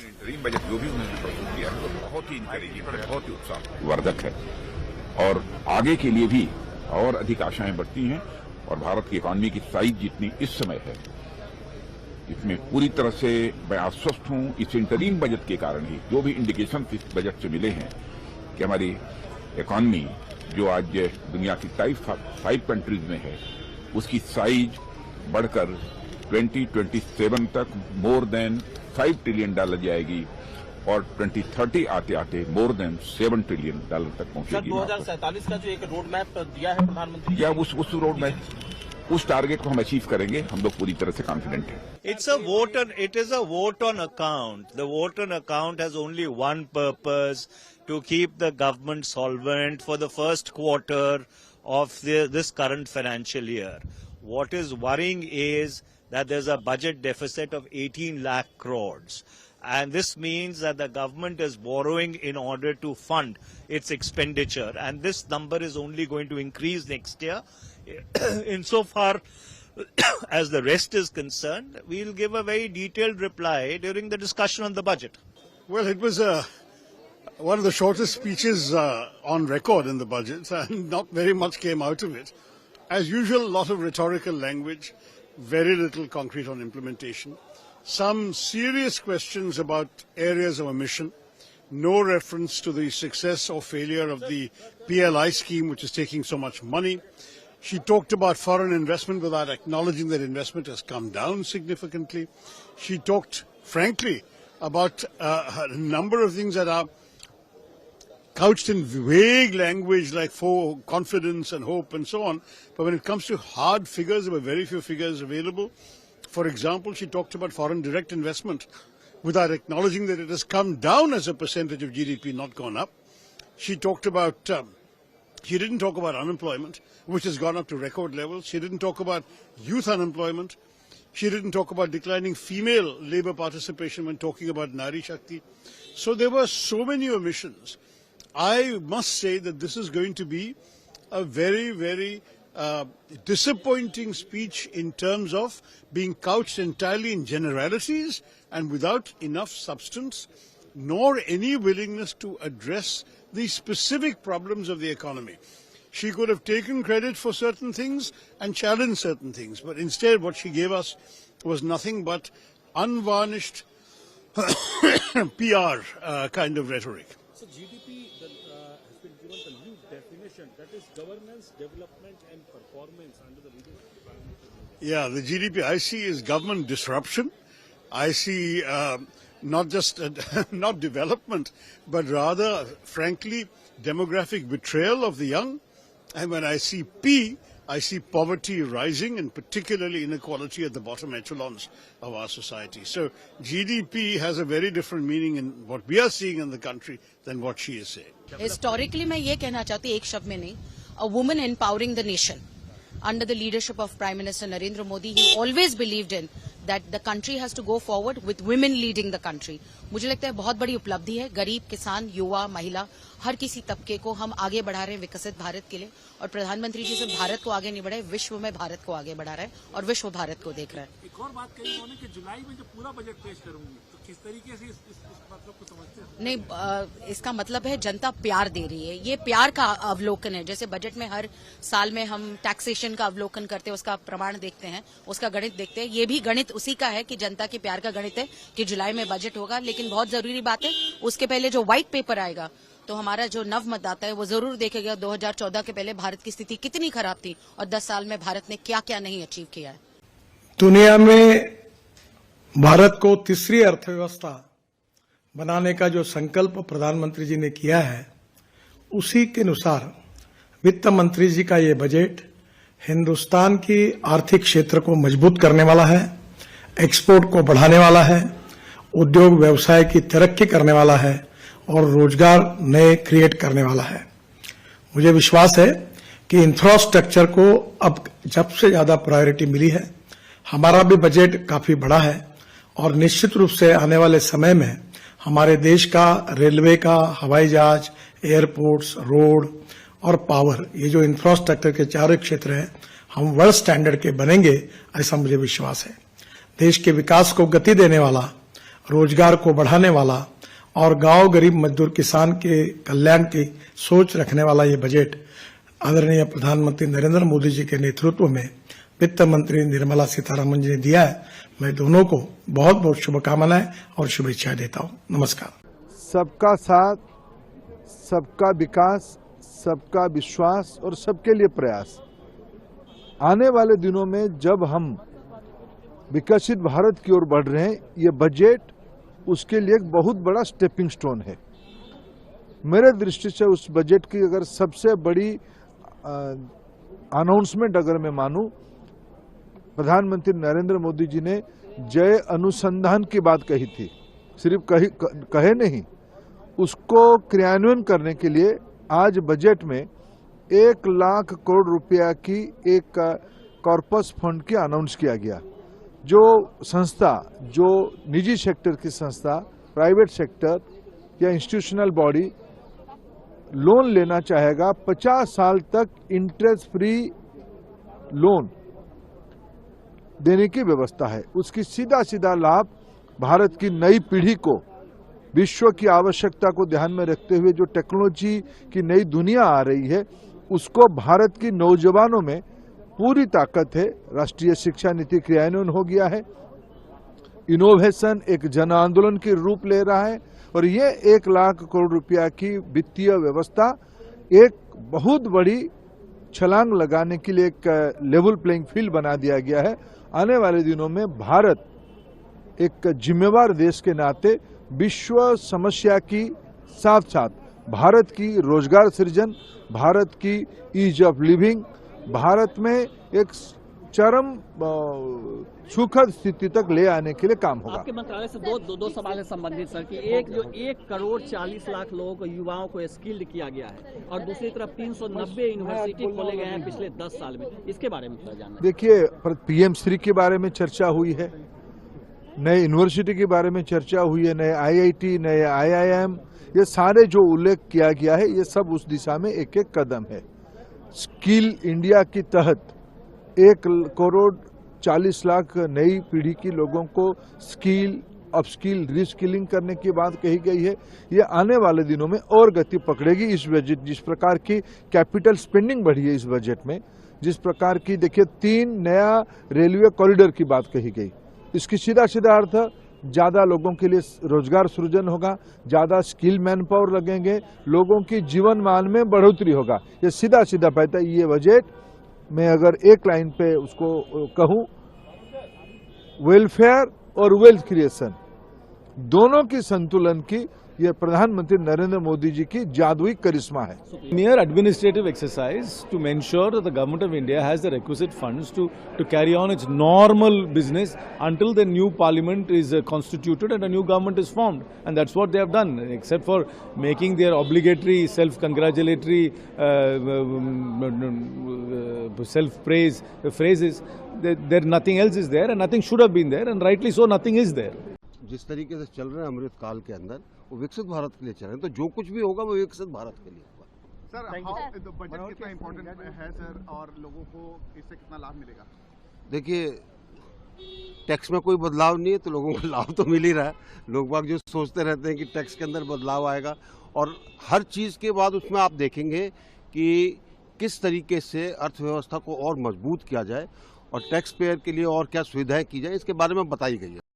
Interim budget जो भी उन्होंने प्रस्तुत किया है तो बहुत ही इंकरेजिंग है, बहुत ही उत्साहवर्धक है और आगे के लिए भी और अधिक आशाएं बढ़ती हैं और भारत की इकॉनमी की साइज जितनी इस समय है इसमें पूरी तरह से मैं आश्वस्त हूं। इस इंटरिम बजट के कारण ही जो भी इंडिकेशन इस बजट से मिले हैं कि हमारी इकॉनमी जो आज दुनिया की टाइप 5 कंट्रीज में है उसकी साइज बढ़कर 2027 तक मोर देन $5 ट्रिलियन जाएगी और 2030 आते आते मोर देन $7 ट्रिलियन तक पहुंचेगी। 2047 का जो एक रोड मैप दिया है प्रधानमंत्री, या उस रोड मैप उस टारगेट को हम अचीव करेंगे, हम लोग पूरी तरह से कॉन्फिडेंट हैं। It is a vote on account. The vote on account has only one purpose, to keep the government solvent for the first quarter of this current financial year. What is worrying is that there's a budget deficit of 18 lakh crores. And this means that the government is borrowing in order to fund its expenditure. And this number is only going to increase next year. Insofar as the rest is concerned, we'll give a very detailed reply during the discussion on the budget. Well, it was one of the shortest speeches on record in the budget, and not very much came out of it. As usual, a lot of rhetorical language, very little concrete on implementation. Some serious questions about areas of omission. No reference to the success or failure of the PLI scheme, which is taking so much money. She talked about foreign investment without acknowledging that investment has come down significantly. She talked, frankly, about a number of things that are couched in vague language like for confidence and hope and so on. But when it comes to hard figures, there were very few figures available. For example, she talked about foreign direct investment without acknowledging that it has come down as a percentage of GDP, not gone up. She talked about, she didn't talk about unemployment, which has gone up to record levels. She didn't talk about youth unemployment. She didn't talk about declining female labor participation when talking about Nari Shakti. So there were so many omissions. I must say that this is going to be a very, very disappointing speech in terms of being couched entirely in generalities and without enough substance, nor any willingness to address the specific problems of the economy. She could have taken credit for certain things and challenged certain things, but instead what she gave us was nothing but unvarnished PR kind of rhetoric. So GDP has been given the new definition, that is governance, development and performance under the leadership of Prime Minister. Yeah, the GDP I see is government disruption. I see not just not development, but rather, frankly, demographic betrayal of the young. And when I see P, I see poverty rising and particularly inequality at the bottom echelons of our society. So GDP has a very different meaning in what we are seeing in the country than what she is saying. Historically, मैं ये कहना चाहती एक शब्द में नहीं, a woman empowering the nation. Under the leadership of Prime Minister Narendra Modi, he always believed in that the country has to go forward with women leading the country. मुझे लगता है बहुत बड़ी उपलब्धि है, गरीब, किसान, युवा, महिला, हर किसी तबके को हम आगे बढ़ा रहे हैं विकसित भारत के लिए। और प्रधानमंत्री जी सिर्फ भारत को आगे नहीं बढ़ाए, विश्व में भारत को आगे बढ़ा रहे हैं और विश्व भारत को देख रहा है। एक और बात कही उन्होंने कि जुलाई में जो पूरा बजट पेश करूंगी, तो किस तरीके से इस मतलब को समझते हैं? नहीं, इसका मतलब है जनता प्यार दे रही है, ये प्यार का अवलोकन है। जैसे बजट में हर साल में हम टैक्सेशन का अवलोकन करते हैं, उसका प्रमाण देखते हैं, उसका गणित देखते हैं। ये भी गणित उसी का है कि जनता के प्यार का गणित है कि जुलाई में बजट होगा। लेकिन बहुत जरूरी बात है, उसके पहले जो व्हाइट पेपर आएगा तो हमारा जो नव मतदाता है वो जरूर देखेगा 2014 के पहले भारत की स्थिति कितनी खराब थी और 10 साल में भारत ने क्या क्या नहीं अचीव किया है। दुनिया में भारत को तीसरी अर्थव्यवस्था बनाने का जो संकल्प प्रधानमंत्री जी ने किया है, उसी के अनुसार वित्त मंत्री जी का ये बजट हिंदुस्तान की आर्थिक क्षेत्र को मजबूत करने वाला है, एक्सपोर्ट को बढ़ाने वाला है, उद्योग व्यवसाय की तरक्की करने वाला है और रोजगार नए क्रिएट करने वाला है। मुझे विश्वास है कि इंफ्रास्ट्रक्चर को अब जब से ज्यादा प्रायोरिटी मिली है। हमारा भी बजट काफी बड़ा है और निश्चित रूप से आने वाले समय में हमारे देश का रेलवे का, हवाई जहाज, एयरपोर्ट्स, रोड और पावर, ये जो इंफ्रास्ट्रक्चर के चारों क्षेत्र हैं, हम वर्ल्ड स्टैंडर्ड के बनेंगे, ऐसा मुझे विश्वास है। देश के विकास को गति देने वाला रोजगार को बढ़ाने वाला और गांव गरीब मजदूर किसान के कल्याण की सोच रखने वाला ये बजट आदरणीय प्रधानमंत्री नरेंद्र मोदी जी के नेतृत्व में वित्त मंत्री निर्मला सीतारमण जी ने दिया है। मैं दोनों को बहुत बहुत शुभकामनाएं और शुभेच्छाएं देता हूं। नमस्कार। सबका साथ, सबका विकास, सबका विश्वास और सबके लिए प्रयास। आने वाले दिनों में जब हम विकसित भारत की ओर बढ़ रहे हैं, ये बजट उसके लिए एक बहुत बड़ा स्टेपिंग स्टोन है। मेरे दृष्टि से उस बजट की अगर सबसे बड़ी अनाउंसमेंट अगर मैं मानूं, प्रधानमंत्री नरेंद्र मोदी जी ने जय अनुसंधान की बात कही थी। सिर्फ कहे नहीं, उसको क्रियान्वयन करने के लिए आज बजट में 1 लाख करोड़ रुपया की एक कॉर्पस फंड की अनाउंस किया गया। जो संस्था, जो निजी सेक्टर की संस्था, प्राइवेट सेक्टर या इंस्टीट्यूशनल बॉडी लोन लेना चाहेगा, 50 साल तक इंटरेस्ट फ्री लोन देने की व्यवस्था है। उसकी सीधा सीधा लाभ भारत की नई पीढ़ी को, विश्व की आवश्यकता को ध्यान में रखते हुए जो टेक्नोलॉजी की नई दुनिया आ रही है, उसको भारत की नौजवानों में पूरी ताकत है। राष्ट्रीय शिक्षा नीति क्रियान्वयन हो गया है। इनोवेशन एक जन आंदोलन के रूप ले रहा है और ये 1 लाख करोड़ रुपया की वित्तीय व्यवस्था एक बहुत बड़ी छलांग लगाने के लिए एक लेवल प्लेइंग फील्ड बना दिया गया है। आने वाले दिनों में भारत एक जिम्मेवार देश के नाते विश्व समस्या की साथ साथ भारत की रोजगार सृजन, भारत की ईज ऑफ लिविंग, भारत में एक चरम सुखद स्थिति तक ले आने के लिए काम होगा। आपके मंत्रालय से दो सवाल है संबंधित सर कि एक जो 1 करोड़ 40 लाख लोगों को, युवाओं को स्किल्ड किया गया है और दूसरी तरफ 390 यूनिवर्सिटी खोले गए हैं पिछले 10 साल में, इसके बारे में थोड़ा जानना। देखिए, PM-श्री के बारे में चर्चा हुई है, नए यूनिवर्सिटी के बारे में चर्चा हुई है, नए IIT, नए IIM, ये सारे जो उल्लेख किया गया है, ये सब उस दिशा में एक एक कदम है। स्किल इंडिया के तहत 1 करोड़ 40 लाख नई पीढ़ी की लोगों को स्किल, अपस्किल, रीस्किलिंग करने की बात कही गई है। ये आने वाले दिनों में और गति पकड़ेगी। इस बजट, जिस प्रकार की कैपिटल स्पेंडिंग बढ़ी है इस बजट में, जिस प्रकार की देखिए 3 नया रेलवे कॉरिडोर की बात कही गई, इसकी सीधा सीधा अर्थ ज्यादा लोगों के लिए रोजगार सृजन होगा, ज्यादा स्किल मैन पावर लगेंगे, लोगों की जीवन मान में बढ़ोतरी होगा। ये सीधा सीधा कहता है ये बजट। मैं अगर एक लाइन पे उसको कहूं, वेलफेयर और वेल्थ क्रिएशन दोनों की संतुलन की ये प्रधानमंत्री नरेंद्र मोदी जी की जादुई करिश्मा है। Mere administrative exercise to ensure that the government of India has the requisite funds to carry on its normal business until the new parliament is constituted and a new government is formed, and that's what they have done. Except for making their obligatory self-congratulatory, self-praise phrases, there nothing else is there, and nothing should have been there, and rightly so, nothing is there. जिस तरीके से चल रहे हैं अमृत काल के अंदर, वो विकसित भारत के लिए चल रहे हैं, तो जो कुछ भी होगा वो विकसित भारत के लिए होगा। सर, बजट कितना इम्पोर्टेंट है सर, और लोगों को इससे कितना लाभ मिलेगा? देखिए, टैक्स में कोई बदलाव नहीं है तो लोगों को लाभ तो मिल ही रहा है। लोग बाग जो सोचते रहते हैं कि टैक्स के अंदर बदलाव आएगा, और हर चीज़ के बाद उसमें आप देखेंगे कि किस तरीके से अर्थव्यवस्था को और मजबूत किया जाए और टैक्स पेयर के लिए और क्या सुविधाएं की जाए, इसके बारे में बताई गई है।